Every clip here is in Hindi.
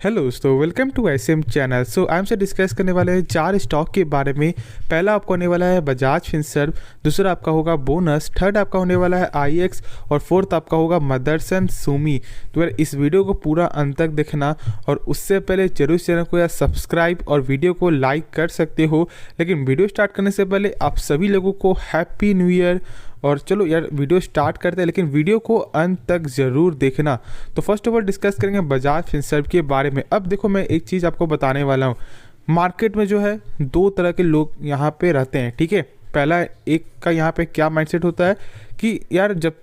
हेलो दोस्तों, welcome to SM channel. So I am से डिस्कस करने वाले हैं 4 स्टॉक के बारे में। पहला आपका होने वाला है बजाज फिनसर्व, दूसरा आपका होगा बोनस, थर्ड आपका होने वाला है आईएक्स और फोर्थ आपका होगा मदरसन सुमी। तो यार इस वीडियो को पूरा अंत तक देखना और उससे पहले जरूर चैनल को यार सब्सक्राइब और वीडियो को लाइक कर सकते हो। लेकिन वीडियो स्टार्ट करने से पहले आप सभी लोगों को हैप्पी न्यू ईयर। और चलो यार वीडियो स्टार्ट करते हैं, लेकिन वीडियो को अंत तक ज़रूर देखना। तो फर्स्ट ऑफ ऑल डिस्कस करेंगे बजाज फिनसर्व के बारे में। अब देखो मैं एक चीज़ आपको बताने वाला हूँ। मार्केट में जो है दो तरह के लोग यहाँ पे रहते हैं, ठीक है। पहला एक का यहाँ पे क्या माइंडसेट होता है कि यार जब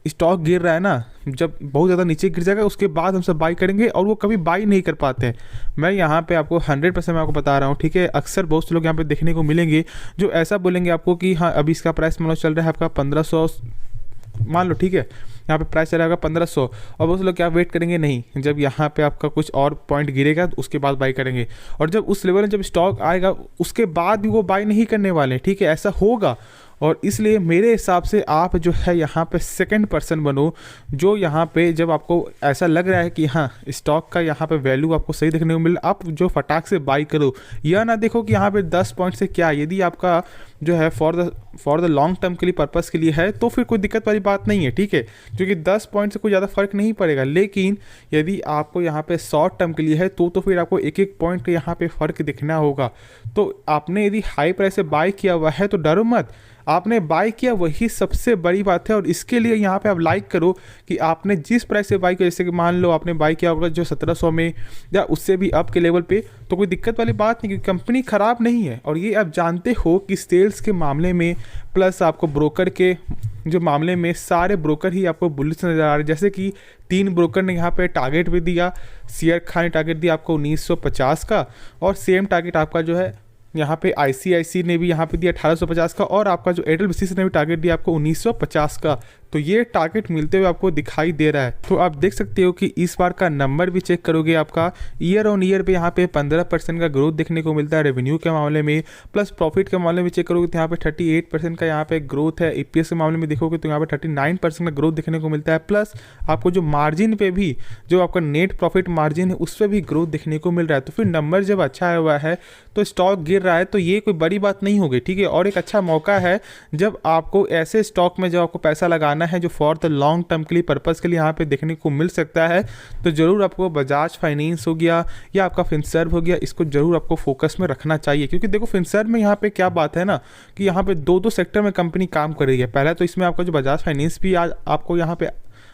स्टॉक गिर रहा है ना, जब बहुत ज़्यादा नीचे गिर जाएगा उसके बाद हम सब बाई करेंगे, और वो कभी बाई नहीं कर पाते हैं। मैं यहाँ पे आपको 100% मैं आपको बता रहा हूँ, ठीक है। अक्सर बहुत से लोग यहाँ पे देखने को मिलेंगे जो ऐसा बोलेंगे आपको कि हाँ अभी इसका प्राइस मान लो चल रहा है आपका 1500 मान लो, ठीक है। यहाँ पे प्राइस चला होगा 1500 और बहुत से लोग क्या वेट करेंगे, नहीं जब यहाँ पे आपका कुछ और पॉइंट गिरेगा तो उसके बाद बाई करेंगे। और जब उस लेवल में जब स्टॉक आएगा उसके बाद भी वो बाई नहीं करने वाले, ठीक है। ऐसा होगा और इसलिए मेरे हिसाब से आप जो है यहाँ पे सेकंड पर्सन बनो, जो यहाँ पे जब आपको ऐसा लग रहा है कि हाँ स्टॉक का यहाँ पे वैल्यू आपको सही देखने को मिल रहा है, आप जो फटाक से बाई करो। यह ना देखो कि यहाँ पे 10 पॉइंट से क्या, यदि आपका जो है फॉर द लॉन्ग टर्म के लिए पर्पस के लिए है तो फिर कोई दिक्कत वाली बात नहीं है, ठीक है। क्योंकि 10 पॉइंट से कोई ज़्यादा फर्क नहीं पड़ेगा। लेकिन यदि आपको यहाँ पे शॉर्ट टर्म के लिए है तो फिर आपको एक एक पॉइंट का यहाँ पे फ़र्क दिखना होगा। तो आपने यदि हाई प्राइस से बाई किया हुआ है तो डरो मत, आपने बाई किया वही सबसे बड़ी बात है। और इसके लिए यहाँ पे आप लाइक करो कि आपने जिस प्राइस से बाई किया, जैसे कि मान लो आपने बाई किया होगा जो 1700 में या उससे भी अप के लेवल पे, तो कोई दिक्कत वाली बात नहीं, क्योंकि कंपनी ख़राब नहीं है। और ये आप जानते हो कि सेल्स के मामले में प्लस आपको ब्रोकर के जो मामले में सारे ब्रोकर ही आपको बुलिश नज़र आ रहे हैं। जैसे कि 3 ब्रोकर ने यहाँ पे टारगेट भी दिया। शेयर खान ने टारगेट दिया आपको 1950 का, और सेम टारगेट आपका जो है यहाँ पे आईसीआईसी ने भी यहाँ पे दिया 1850 का, और आपका जो एयरटेल BCC ने भी टारगेट दिया आपको 1950 का। तो ये टारगेट मिलते हुए आपको दिखाई दे रहा है। तो आप देख सकते हो कि इस बार का नंबर भी चेक करोगे, आपका ईयर ऑन ईयर पे यहाँ पे 15% का ग्रोथ देखने को मिलता है रेवेन्यू के मामले में। प्लस प्रॉफिट के मामले में चेक करोगे तो यहाँ पे 38% का यहाँ पे ग्रोथ है। EPS के मामले में देखोगे तो यहाँ पे 39% का ग्रोथ देखने को मिलता है। प्लस आपको जो मार्जिन पे भी, जो आपका नेट प्रॉफिट मार्जिन है उस पर भी ग्रोथ देखने को मिल रहा है। तो फिर नंबर जब अच्छा आया हुआ है तो स्टॉक गिर रहा है तो ये कोई बड़ी बात नहीं होगी, ठीक है। और एक अच्छा मौका है जब आपको ऐसे स्टॉक में जब आपको पैसा लगाना है जो फॉर द लॉन्ग टर्म के लिए पर्पस के लिए यहाँ पे देखने को मिल सकता है, तो ज़रूर आपको बजाज फाइनेंस हो गया या आपका फिनसर्व हो गया, इसको ज़रूर आपको फोकस में रखना चाहिए। क्योंकि देखो फिनसर्व में यहाँ पे क्या बात है ना कि यहाँ पे दो सेक्टर में कंपनी काम कर रही है। पहला तो इसमें आपका जो बजाज फाइनेंस भी आपको यहाँ पे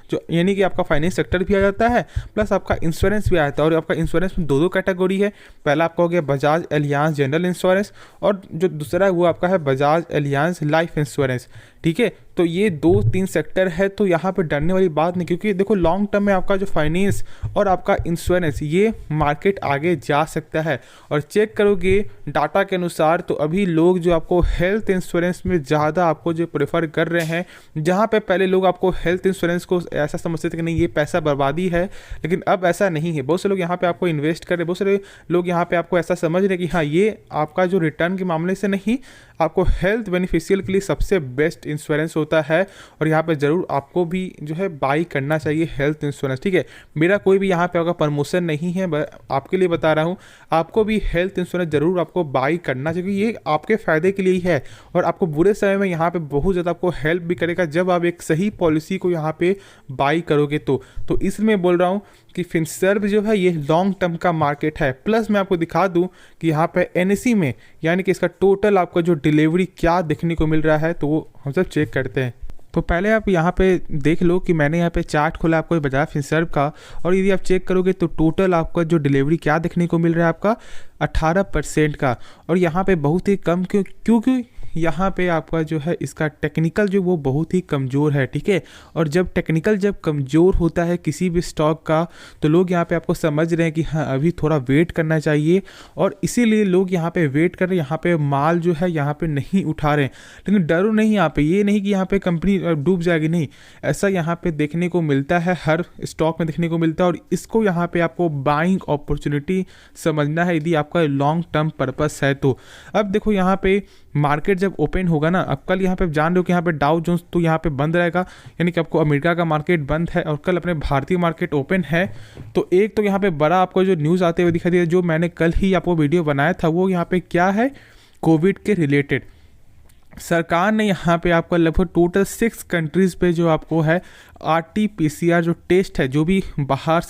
जो यानी कि आपका फाइनेंस सेक्टर भी आ जाता है, प्लस आपका इंश्योरेंस भी आ जाता है। और आपका इंश्योरेंस में दो कैटेगरी है। पहला आपका हो गया बजाज एलियांज जनरल इंश्योरेंस, और जो दूसरा है वो आपका है बजाज एलियांज लाइफ इंश्योरेंस, ठीक है। तो ये 2-3 सेक्टर है, तो यहाँ पे डरने वाली बात नहीं। क्योंकि देखो लॉन्ग टर्म में आपका जो फाइनेंस और आपका इंश्योरेंस ये मार्केट आगे जा सकता है। और चेक करोगे डाटा के अनुसार तो अभी लोग जो आपको हेल्थ इंश्योरेंस में ज़्यादा आपको जो प्रेफर कर रहे हैं, जहाँ पे पहले लोग आपको हेल्थ इंश्योरेंस को ऐसा समझते थे कि नहीं ये पैसा बर्बादी है, लेकिन अब ऐसा नहीं है। बहुत से लोग यहाँ पे आपको इन्वेस्ट कर रहे हैं, बहुत सारे लोग यहाँ पे आपको ऐसा समझ रहे हैं कि हाँ ये आपका जो रिटर्न के मामले से नहीं, आपको हेल्थ बेनिफिशियल के लिए सबसे बेस्ट इंश्योरेंस होता है। और यहाँ पे ज़रूर आपको भी जो है बाई करना चाहिए हेल्थ इंश्योरेंस, ठीक है। मेरा कोई भी यहाँ पे आपका प्रमोशन नहीं है, आपके लिए बता रहा हूँ, आपको भी हेल्थ इंश्योरेंस ज़रूर आपको बाई करना चाहिए। ये आपके फ़ायदे के लिए ही है और आपको बुरे समय में यहाँ पे बहुत ज़्यादा आपको हेल्प भी करेगा जब आप एक सही पॉलिसी को यहाँ पे बाई करोगे। तो इसमें बोल रहा हूँ कि फिनसर्व जो है ये लॉन्ग टर्म का मार्केट है। प्लस मैं आपको दिखा दूं कि यहाँ पे NSE में यानी कि इसका टोटल आपका जो डिलीवरी क्या देखने को मिल रहा है, तो वो हम सब चेक करते हैं। तो पहले आप यहाँ पे देख लो कि मैंने यहाँ पे चार्ट खोला आपको बजाज फिनसर्व का, और यदि आप चेक करोगे तो टोटल आपका जो डिलीवरी क्या देखने को मिल रहा है आपका 18% का। और यहाँ पे बहुत ही कम क्योंकि यहाँ पे आपका जो है इसका टेक्निकल जो वो बहुत ही कमज़ोर है, ठीक है। और जब टेक्निकल जब कमज़ोर होता है किसी भी स्टॉक का, तो लोग यहाँ पे आपको समझ रहे हैं कि हाँ अभी थोड़ा वेट करना चाहिए, और इसीलिए लोग यहाँ पे वेट कर रहे हैं, यहाँ पे माल जो है यहाँ पे नहीं उठा रहे हैं। लेकिन डरो नहीं, यहाँ पे ये नहीं कि यहाँ पे कंपनी डूब जाएगी, नहीं, ऐसा यहाँ पे देखने को मिलता है, हर स्टॉक में देखने को मिलता है। और इसको यहाँ पे आपको बाइंग अपॉर्चुनिटी समझना है यदि आपका लॉन्ग टर्म पर्पस है तो। अब देखो यहाँ पे मार्केट जब ओपन होगा ना, अब कल यहाँ पे जान रहे हो कि यहाँ पे डाउ जोन्स तो यहाँ पे बंद रहेगा, यानी कि आपको अमेरिका का मार्केट बंद है और कल अपने भारतीय मार्केट ओपन है। तो एक तो यहाँ पे बड़ा आपको जो न्यूज़ आते हुए दिखाई दे, जो मैंने कल ही आपको वीडियो बनाया था, वो यहाँ पे क्या है, कोविड के रिलेटेड सरकार ने यहाँ पे आपका लगभग टोटल 6 कंट्रीज़ पे जो आपको है RT-PCR जो टेस्ट है, जो भी बाहर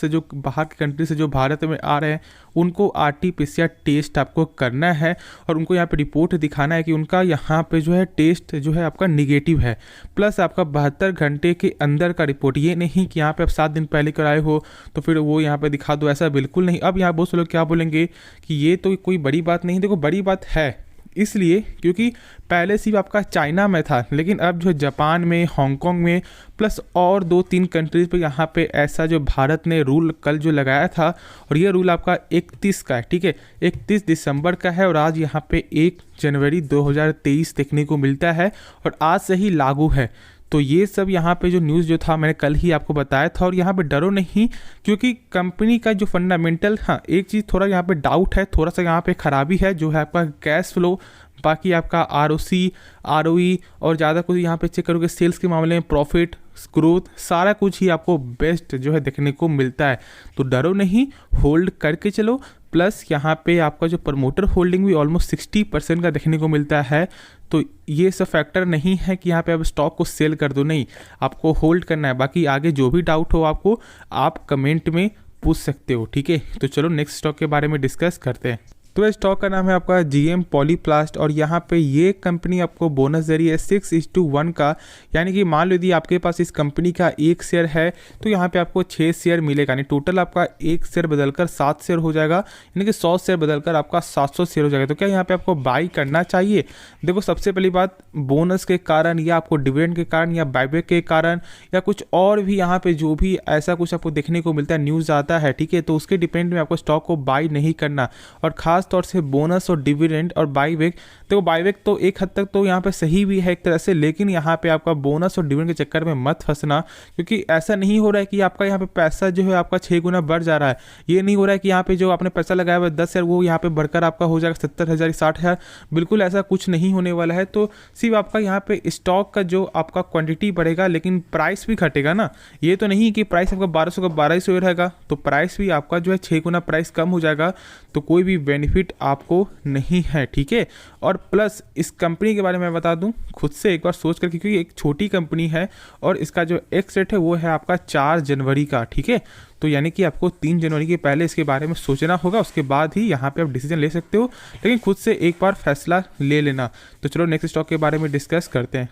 के कंट्री से जो भारत में आ रहे हैं उनको RT-PCR टेस्ट आपको करना है और उनको यहाँ पे रिपोर्ट दिखाना है कि उनका यहाँ पे जो है टेस्ट जो है आपका निगेटिव है, प्लस आपका 72 घंटे के अंदर का रिपोर्ट। ये नहीं कि यहाँ पे आप 7 दिन पहले कराए हो तो फिर वो यहाँ पे दिखा दो, ऐसा बिल्कुल नहीं। अब यहाँ बहुत से लोग क्या बोलेंगे कि ये तो कोई बड़ी बात नहीं। देखो बड़ी बात है इसलिए क्योंकि पहले सिर्फ आपका चाइना में था, लेकिन अब जो जापान में, हांगकांग में, प्लस और 2-3 कंट्रीज़ पे यहाँ पे ऐसा जो भारत ने रूल कल जो लगाया था, और ये रूल आपका 31 का है, ठीक है, 31 दिसंबर का है और आज यहाँ पे 1 जनवरी 2023 देखने को मिलता है और आज से ही लागू है। तो ये सब यहाँ पे जो न्यूज़ जो था मैंने कल ही आपको बताया था और यहाँ पे डरो नहीं, क्योंकि कंपनी का जो फंडामेंटल, हाँ एक चीज़ थोड़ा यहाँ पे डाउट है, थोड़ा सा यहाँ पे खराबी है जो है आपका कैश फ्लो, बाकी आपका ROC ROE और ज़्यादा कुछ यहाँ पे चेक करोगे सेल्स के मामले में, प्रॉफिट ग्रोथ, सारा कुछ ही आपको बेस्ट जो है देखने को मिलता है। तो डरो नहीं, होल्ड करके चलो। प्लस यहाँ पे आपका जो प्रमोटर होल्डिंग भी ऑलमोस्ट 60% का देखने को मिलता है। तो ये सब फैक्टर नहीं है कि यहाँ पे आप स्टॉक को सेल कर दो, नहीं, आपको होल्ड करना है। बाकी आगे जो भी डाउट हो आपको, आप कमेंट में पूछ सकते हो, ठीक है। तो चलो नेक्स्ट स्टॉक के बारे में डिस्कस करते हैं। तो इस स्टॉक का नाम है आपका GM पॉलीप्लास्ट और यहाँ पे ये कंपनी आपको बोनस दे रही है 6:1 का, यानी कि मान लो यदि आपके पास इस कंपनी का 1 शेयर है तो यहाँ पे आपको 6 शेयर मिलेगा, यानी टोटल आपका 1 शेयर बदलकर 7 शेयर हो जाएगा, यानी कि 100 शेयर बदलकर आपका 700 शेयर हो जाएगा। तो क्या यहाँ पे आपको बाई करना चाहिए? देखो सबसे पहली बात, बोनस के कारण या आपको डिविडेंड के कारण या बायबैक के कारण या कुछ और भी यहाँ पे जो भी ऐसा कुछ आपको देखने को मिलता है, न्यूज़ आता है, ठीक है, तो उसके डिपेंड में आपको स्टॉक को बाई नहीं करना। और खास तौर से बोनस और डिविडेंड और बाईबैक, देखो बाईबैक तो एक हद तक तो यहाँ पे सही भी है एक तरह से, लेकिन यहाँ पे आपका बोनस और डिविडेंड के चक्कर में मत फंसना, क्योंकि ऐसा नहीं हो रहा है कि आपका यहाँ पे पैसा जो है आपका 6 गुना बढ़ जा रहा है। ये नहीं हो रहा है कि यहाँ पे जो आपने पैसा लगाया हुआ 10 शेयर वो यहाँ पे बढ़कर आपका हो जाएगा 70,000 60,000, बिल्कुल ऐसा कुछ नहीं होने वाला है। तो सिर्फ आपका यहाँ पे स्टॉक का जो आपका क्वांटिटी बढ़ेगा लेकिन प्राइस भी घटेगा ना। ये तो नहीं कि प्राइस आपका 1200 का 1200 रहेगा, तो प्राइस भी आपका जो है 6 गुना प्राइस कम हो जाएगा, तो कोई भी बेनिफिट आपको नहीं है, ठीक है। और प्लस इस कंपनी के बारे में बता दूं, खुद से एक बार सोच कर, क्योंकि एक छोटी कंपनी है और इसका जो एक्स रेट है वो है आपका 4 जनवरी का, ठीक है। तो यानी कि आपको 3 जनवरी के पहले इसके बारे में सोचना होगा, उसके बाद ही यहाँ पे आप डिसीजन ले सकते हो, लेकिन खुद से एक बार फैसला ले लेना। तो चलो नेक्स्ट स्टॉक के बारे में डिस्कस करते हैं।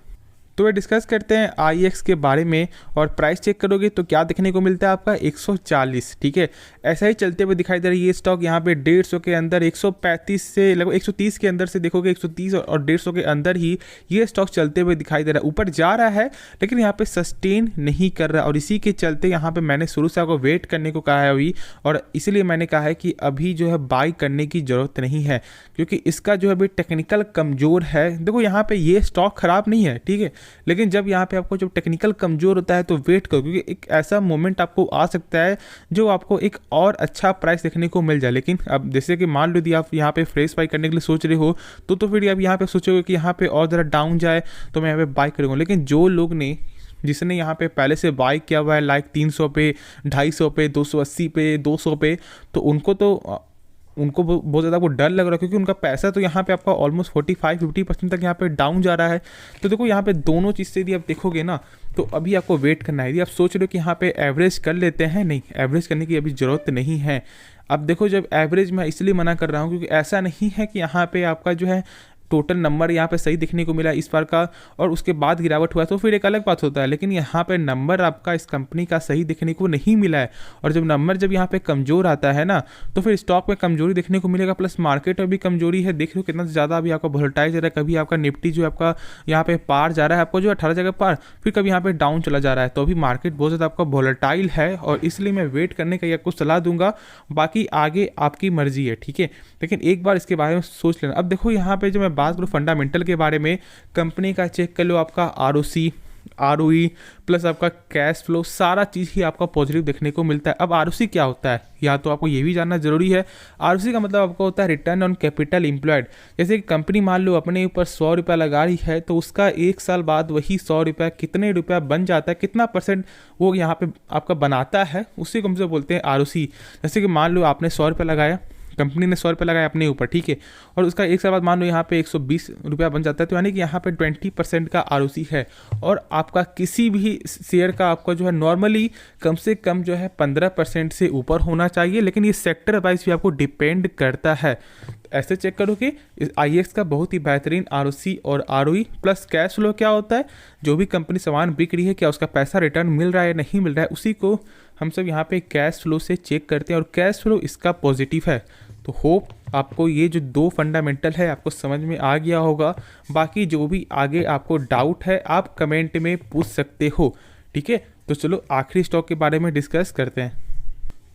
तो वे डिस्कस करते हैं IEX के बारे में, और प्राइस चेक करोगे तो क्या देखने को मिलता है आपका 140, ठीक है। ऐसा ही चलते हुए दिखाई दे रहा है ये स्टॉक यहाँ पे 150 के अंदर, 135 से लगभग 130 के अंदर से देखोगे 130 और 150 के अंदर ही ये स्टॉक चलते हुए दिखाई दे रहा है। ऊपर जा रहा है लेकिन यहाँ पे सस्टेन नहीं कर रहा, और इसी के चलते यहाँ पे मैंने शुरू से आपको वेट करने को कहा है अभी, और इसीलिए मैंने कहा है कि अभी जो है बाई करने की ज़रूरत नहीं है, क्योंकि इसका जो है अभी टेक्निकल कमज़ोर है। देखो यहाँ पे ये स्टॉक ख़राब नहीं है, ठीक है, लेकिन जब यहाँ पे आपको जब टेक्निकल कमज़ोर होता है तो वेट करो, क्योंकि एक ऐसा मोमेंट आपको आ सकता है जो आपको एक और अच्छा प्राइस देखने को मिल जाए। लेकिन अब जैसे कि मान लो यदि आप यहाँ पे फ्रेश बाई करने के लिए सोच रहे हो तो फिर आप यहाँ पे सोचोगे कि यहाँ पे और ज़रा डाउन जाए तो मैं यहाँ पे बाई करूँगा। लेकिन जो लोग ने जिसने यहाँ पे पहले से बाई किया हुआ है लाइक 300 पे, 250 पे, 280 पे, 200 पे, तो उनको बहुत ज़्यादा वो डर लग रहा है, क्योंकि उनका पैसा तो यहाँ पे आपका ऑलमोस्ट 45-50% तक यहाँ पे डाउन जा रहा है। तो देखो यहाँ पे दोनों चीज़ से यदि आप देखोगे ना, तो अभी आपको वेट करना है। यदि आप सोच रहे हो कि यहाँ पे एवरेज कर लेते हैं, नहीं, एवरेज करने की अभी ज़रूरत नहीं है। अब देखो जब एवरेज मैं इसलिए मना कर रहा हूँ क्योंकि ऐसा नहीं है कि यहाँ पे आपका जो है टोटल नंबर यहाँ पे सही दिखने को मिला इस बार का और उसके बाद गिरावट हुआ तो फिर एक अलग बात होता है, लेकिन यहाँ पे नंबर आपका इस कंपनी का सही दिखने को नहीं मिला है। और जब नंबर जब यहाँ पे कमज़ोर आता है ना, तो फिर स्टॉक में कमजोरी देखने को मिलेगा, प्लस मार्केट में भी कमजोरी है। देख लो कितना ज़्यादा अभी आपका वोलेटाइल जा रहा है, कभी आपका निफ्टी जो आपका यहाँ पे पार जा रहा है, आपको जो 18 जगह पार, फिर कभी यहाँ पे डाउन चला जा रहा है। तो अभी मार्केट बहुत ज़्यादा आपका वोलेटाइल है और इसलिए मैं वेट करने का आपको सलाह दूंगा, बाकी आगे आपकी मर्जी है, ठीक है। लेकिन एक बार इसके बारे में सोच लेना। अब देखो यहाँ पे जो मैं बात करूँ फंडामेंटल के बारे में, कंपनी का चेक कर लो, आपका ROC ROE प्लस आपका कैश फ्लो, सारा चीज़ ही आपका पॉजिटिव देखने को मिलता है। अब ROC क्या होता है, या तो आपको ये भी जानना जरूरी है। ROC का मतलब आपको होता है रिटर्न ऑन कैपिटल एम्प्लॉयड। जैसे कि कंपनी मान लो अपने ऊपर 100 रुपया लगा रही है, तो उसका 1 साल बाद वही 100 रुपया कितने रुपया बन जाता है, कितना % वो यहाँ पे आपका बनाता है, उसी को हमसे बोलते हैं ROC। जैसे कि मान लो आपने 100 रुपया लगाया, कंपनी ने 100 रुपये लगाया अपने ऊपर, ठीक है, और उसका 1 साल बाद मान लो यहाँ पे 120 रुपया बन जाता है, तो यानी कि यहाँ पे 20% का ROC है। और आपका किसी भी शेयर का आपका जो है नॉर्मली कम से कम जो है 15% से ऊपर होना चाहिए, लेकिन ये सेक्टर वाइज भी आपको डिपेंड करता है। ऐसे चेक करो कि IEX का बहुत ही बेहतरीन ROC और ROE प्लस कैश फ्लो क्या होता है, जो भी कंपनी सामान बिक रही है क्या उसका पैसा रिटर्न मिल रहा है या नहीं मिल रहा है, उसी को हम सब यहाँ पे कैश फ्लो से चेक करते हैं, और कैश फ्लो इसका पॉजिटिव है। तो होप आपको ये जो 2 फंडामेंटल है आपको समझ में आ गया होगा। बाकी जो भी आगे आपको डाउट है आप कमेंट में पूछ सकते हो, ठीक है। तो चलो आखिरी स्टॉक के बारे में डिस्कस करते हैं।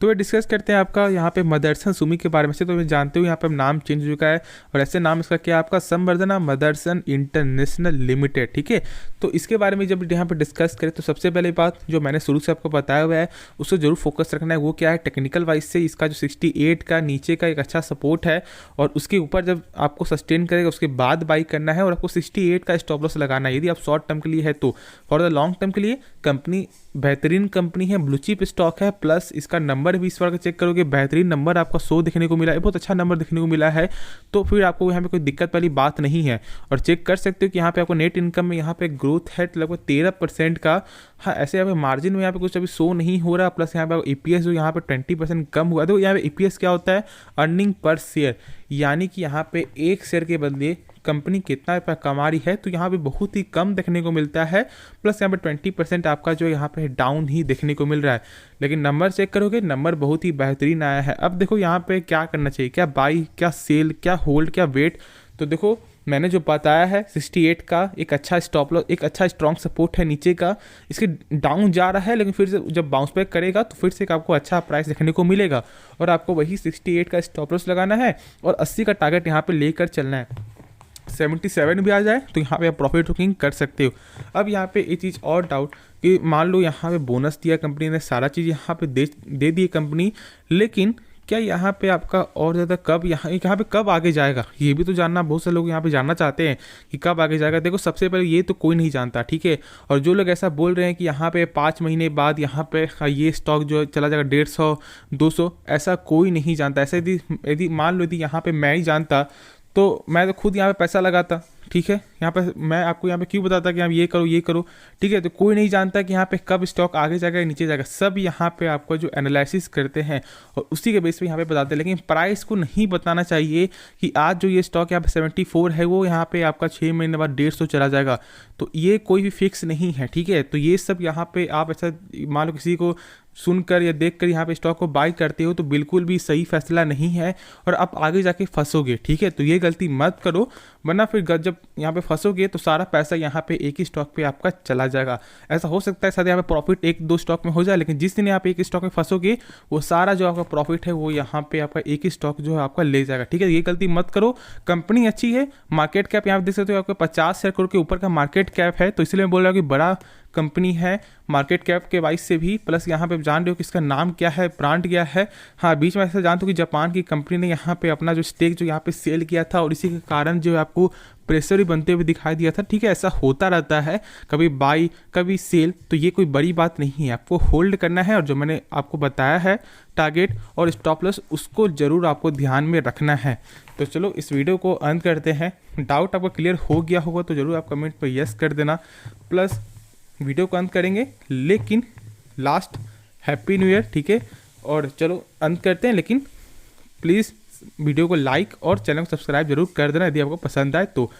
तो ये डिस्कस करते हैं आपका यहाँ पे मदरसन सुमी के बारे में से। तो मैं जानते हो यहाँ पे नाम चेंज हो चुका है, और ऐसे नाम इसका क्या आपका संवर्धना मदरसन इंटरनेशनल लिमिटेड, ठीक है। तो इसके बारे में जब यहाँ पे डिस्कस करें तो सबसे पहले बात जो मैंने शुरू से आपको बताया हुआ है उसको जरूर फोकस रखना है। वो क्या है, टेक्निकल वाइज से इसका जो 68 का नीचे का एक अच्छा सपोर्ट है, और उसके ऊपर जब आपको सस्टेन करेगा उसके बाद बाई करना है, और आपको 68 का स्टॉप लॉस लगाना है यदि आप शॉर्ट टर्म के लिए है। तो फॉर द लॉन्ग टर्म के लिए कंपनी बेहतरीन कंपनी है, ब्लू चिप स्टॉक है, प्लस इसका नंबर भी इस बार चेक करोगे बेहतरीन नंबर आपका 100 देखने को मिला है, बहुत अच्छा नंबर देखने को मिला है। तो फिर आपको यहाँ पे कोई दिक्कत वाली बात नहीं है। और चेक कर सकते हो कि यहाँ पे आपको नेट इनकम में यहाँ पे ग्रोथ है लगभग 13% का। हाँ, ऐसे यहाँ पे मार्जिन में यहाँ पे कुछ अभी शो नहीं हो रहा, प्लस यहाँ पे EPS जो यहाँ पे 20% कम हुआ। तो यहाँ पे EPS क्या होता है, अर्निंग पर शेयर, यानी कि यहाँ पे एक शेयर के बदले कंपनी कितना रुपया कमा रही है, तो यहाँ पे बहुत ही कम देखने को मिलता है। प्लस यहाँ पे 20% आपका जो यहाँ पे डाउन ही देखने को मिल रहा है। लेकिन नंबर चेक करोगे, नंबर बहुत ही बेहतरीन आया है। अब देखो यहाँ पे क्या करना चाहिए, क्या बाई, क्या सेल, क्या होल्ड, क्या वेट। तो देखो मैंने जो बताया है 68 का एक अच्छा स्टॉप लॉस, एक अच्छा स्ट्रॉन्ग सपोर्ट है नीचे का, इसके डाउन जा रहा है, लेकिन फिर से जब बाउंस बैक करेगा तो फिर से एक आपको अच्छा प्राइस देखने को मिलेगा, और आपको वही 68 का स्टॉप लॉस लगाना है, और 80 का टारगेट यहाँ पे लेकर चलना है। 77 भी आ जाए तो यहाँ पे आप प्रॉफिट बुकिंग कर सकते हो। अब यहाँ पे ये चीज़ और डाउट कि मान लो यहाँ पे बोनस दिया कंपनी ने, सारा चीज़ यहाँ पे दे दी कंपनी, लेकिन क्या यहाँ पे आपका और ज़्यादा कब यहाँ पे कब आगे जाएगा, ये भी तो जानना बहुत से लोग यहाँ पे जानना चाहते हैं कि कब आगे जाएगा। देखो सबसे पहले ये तो कोई नहीं जानता, ठीक है। और जो लोग ऐसा बोल रहे हैं कि यहाँ पे 5 महीने बाद यहाँ पे ये स्टॉक जो चला जाएगा 150 200, ऐसा कोई नहीं जानता। ऐसे यदि मान लो यदि यहाँ पे मैं ही जानता तो मैं तो खुद यहाँ पे पैसा लगाता, ठीक है। यहाँ पे मैं आपको यहाँ पे क्यों बताता कि आप ये करो, ठीक है। तो कोई नहीं जानता कि यहाँ पे कब स्टॉक आगे जाएगा या नीचे जाएगा, सब यहाँ पे आपको जो एनालिसिस करते हैं और उसी के बेस पे यहाँ पे बताते हैं। लेकिन प्राइस को नहीं बताना चाहिए कि आज जो ये स्टॉक यहाँ पे 74 है वो यहाँ पे आपका 6 महीने बाद 150 चला जाएगा, तो ये कोई भी फिक्स नहीं है, ठीक है। तो ये सब यहाँ पे आप ऐसा मान लो किसी को सुनकर या देखकर यहाँ पे स्टॉक को बाई करते हो तो बिल्कुल भी सही फैसला नहीं है, और आप आगे जाके फंसोगे, ठीक है। तो ये गलती मत करो, वरना फिर जब यहाँ पे फंसोगे तो सारा पैसा यहाँ पे एक ही स्टॉक पे आपका चला जाएगा। ऐसा हो सकता है शायद यहाँ पे प्रॉफिट 1-2 स्टॉक में हो जाए, लेकिन जिस दिन यहाँ पे एक स्टॉक में फंसोगे वो सारा जो आपका प्रॉफिट है वो यहाँ पे आपका एक ही स्टॉक जो है आपका ले जाएगा, ठीक है। ये गलती मत करो। कंपनी अच्छी है, मार्केट कैप यहाँ पे देख सकते हो आपका 50 करोड़ के ऊपर का मार्केट कैप है, तो इसलिए मैं बोल रहा हूँ कि बड़ा कंपनी है मार्केट कैप के वाइज से भी। प्लस यहाँ पे जान रहे हो कि इसका नाम क्या है, ब्रांड क्या है। हाँ, बीच में ऐसा जानते हो कि जापान की कंपनी ने यहाँ पे अपना जो स्टेक जो यहाँ पे सेल किया था, और इसी के कारण जो है आपको प्रेशर भी बनते हुए दिखाई दिया था, ठीक है। ऐसा होता रहता है, कभी बाई कभी सेल, तो ये कोई बड़ी बात नहीं है। आपको होल्ड करना है, और जो मैंने आपको बताया है टारगेट और स्टॉप लॉस उसको जरूर आपको ध्यान में रखना है। तो चलो इस वीडियो को अंत करते हैं। डाउट आपको क्लियर हो गया होगा तो जरूर आप कमेंट पर यस कर देना। प्लस वीडियो को अंत करेंगे, लेकिन लास्ट हैप्पी न्यू ईयर, ठीक है। और चलो अंत करते हैं, लेकिन प्लीज़ वीडियो को लाइक और चैनल को सब्सक्राइब जरूर कर देना यदि आपको पसंद आए तो।